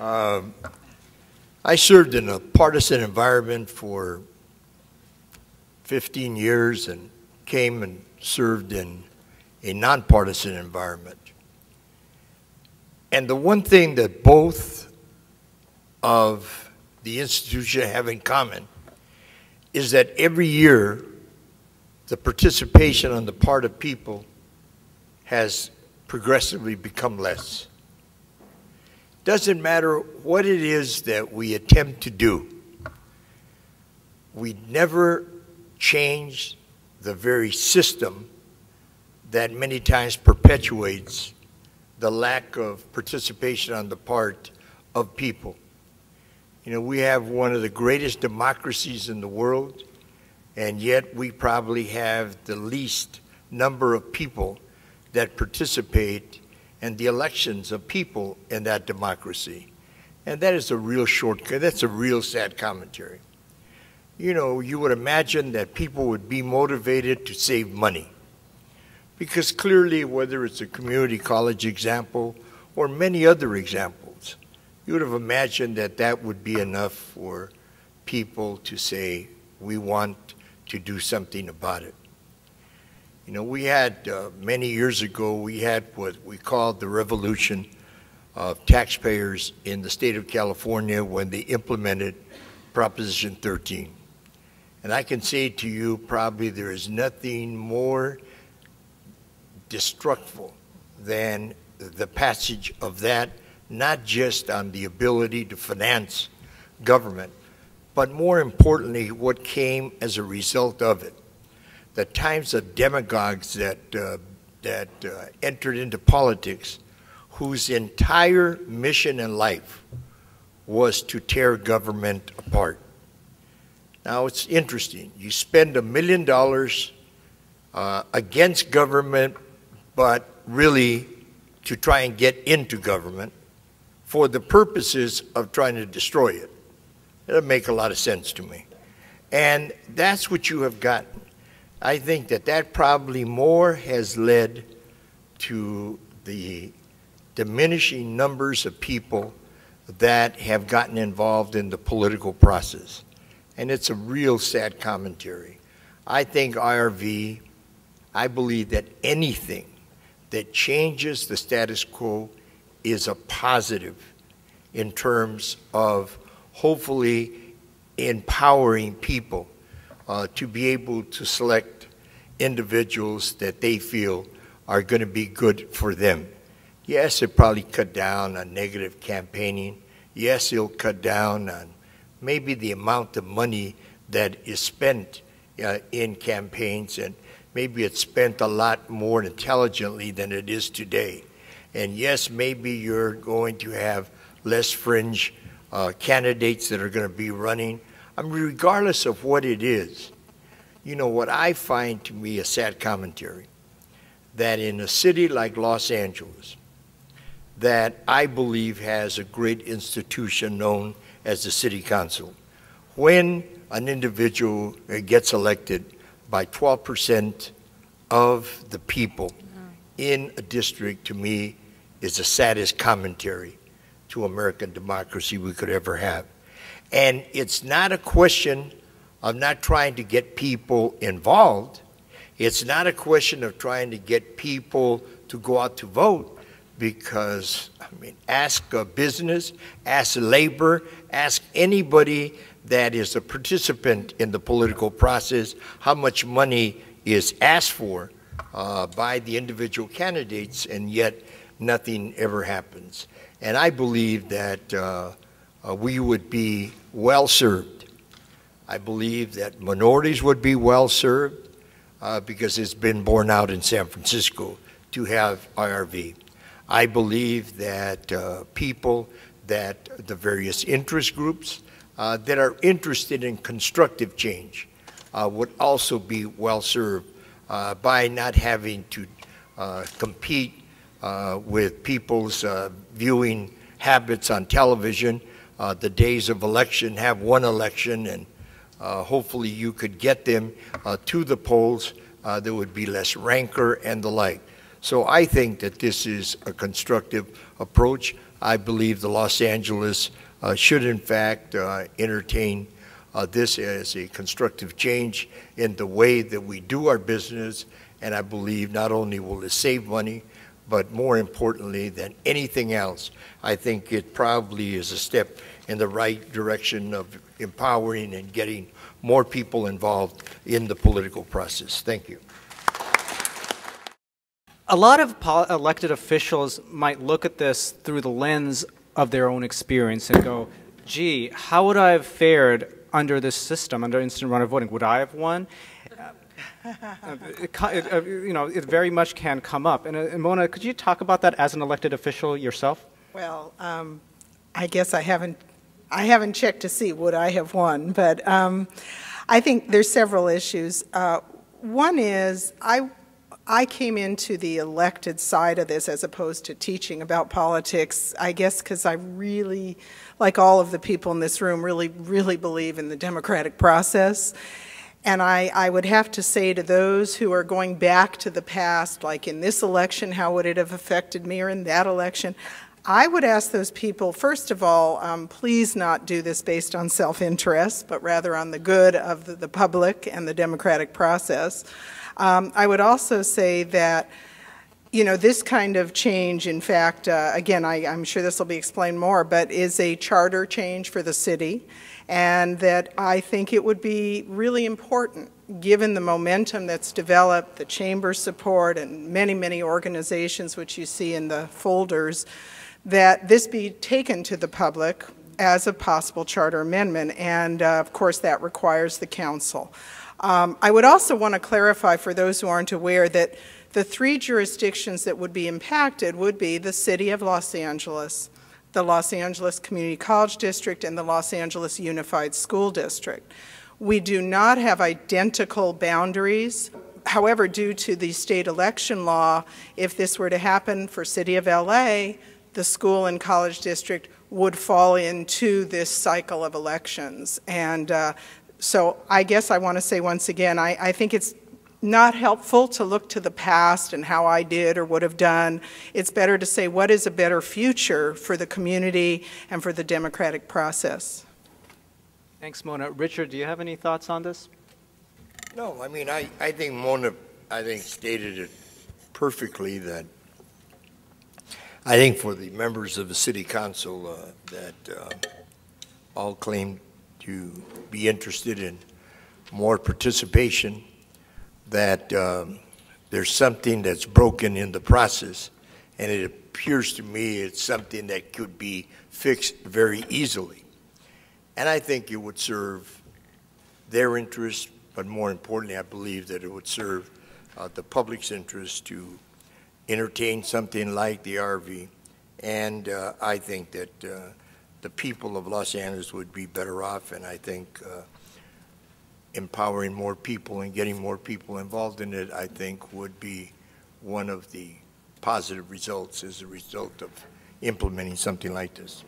Um, I served in a partisan environment for 15 years and came and served in a nonpartisan environment. And the one thing that both of the institutions have in common is that every year the participation on the part of people has progressively become less. Doesn't matter what it is that we attempt to do, we never change the very system that many times perpetuates the lack of participation on the part of people. You know, we have one of the greatest democracies in the world, and yet we probably have the least number of people that participate in the elections of people in that democracy. And that is a real shortcut. That's a real sad commentary. You know, you would imagine that people would be motivated to save money. Because clearly, whether it's a community college example or many other examples, you would have imagined that that would be enough for people to say, we want to do something about it. You know, we had, many years ago, we had what we called the revolution of taxpayers in the state of California when they implemented Proposition 13. And I can say to you, probably there is nothing more destructive than the passage of that, not just on the ability to finance government, but more importantly, what came as a result of it. The types of demagogues that entered into politics whose entire mission in life was to tear government apart. Now, it's interesting. You spend $1 million against government, but really to try and get into government for the purposes of trying to destroy it. It doesn't make a lot of sense to me. And that's what you have gotten. I think that that probably more has led to the diminishing numbers of people that have gotten involved in the political process. And it's a real sad commentary. I think IRV, I believe that anything that changes the status quo is a positive in terms of hopefully empowering people to be able to select individuals that they feel are going to be good for them. Yes, it probably cut down on negative campaigning. Yes, it'll cut down on maybe the amount of money that is spent in campaigns, and maybe it's spent a lot more intelligently than it is today. And yes, maybe you're going to have less fringe candidates that are going to be running. I mean, regardless of what it is, you know, what I find to me a sad commentary, that in a city like Los Angeles, that I believe has a great institution known as the city council, when an individual gets elected by 12% of the people in a district, to me, is the saddest commentary to American democracy we could ever have. And it's not a question of not trying to get people involved. It's not a question of trying to get people to go out to vote, because, I mean, ask a business, ask labor, ask anybody that is a participant in the political process how much money is asked for by the individual candidates, and yet nothing ever happens. And I believe that we would be well served. I believe that minorities would be well served because it's been borne out in San Francisco to have IRV. I believe that people, that the various interest groups that are interested in constructive change would also be well served by not having to compete with people's viewing habits on television. The days of election, have one election, and hopefully you could get them to the polls. There would be less rancor and the like. So I think that this is a constructive approach. I believe the Los Angeles should in fact entertain this as a constructive change in the way that we do our business, and I believe not only will it save money, but more importantly than anything else, I think it probably is a step in the right direction of empowering and getting more people involved in the political process. Thank you. A lot of elected officials might look at this through the lens of their own experience and go, gee, how would I have fared under this system, under instant runoff voting? Would I have won? It very much can come up. And Mona, could you talk about that as an elected official yourself? Well, I guess I haven't checked to see would I have won, but I think there's several issues. One is I came into the elected side of this as opposed to teaching about politics, I guess because I really, like all of the people in this room, really believe in the democratic process. And I would have to say to those who are going back to the past, like in this election, how would it have affected me, or in that election, I would ask those people, first of all, please not do this based on self-interest, but rather on the good of the public and the democratic process. I would also say that, this kind of change, in fact, again, I'm sure this will be explained more, but is a charter change for the city, and that I think it would be really important, given the momentum that's developed, the chamber support, and many organizations which you see in the folders, that this be taken to the public as a possible charter amendment, and of course that requires the council. I would also want to clarify for those who aren't aware that the 3 jurisdictions that would be impacted would be the City of Los Angeles, the Los Angeles Community College District, and the Los Angeles Unified School District. We do not have identical boundaries. However, due to the state election law, if this were to happen for City of LA, the school and college district would fall into this cycle of elections. And so I guess I want to say once again, I think it's not helpful to look to the past and how I did or would have done. It's better to say what is a better future for the community and for the democratic process. Thanks, Mona. Richard, do you have any thoughts on this? No, I mean, I think Mona, stated it perfectly, that I think for the members of the City Council that all claim to be interested in more participation, that there's something that's broken in the process, and it appears to me it's something that could be fixed very easily. And I think it would serve their interest, but more importantly, I believe that it would serve the public's interest to entertain something like the IRV, and I think that the people of Los Angeles would be better off, and I think empowering more people and getting more people involved in it, I think, would be one of the positive results as a result of implementing something like this.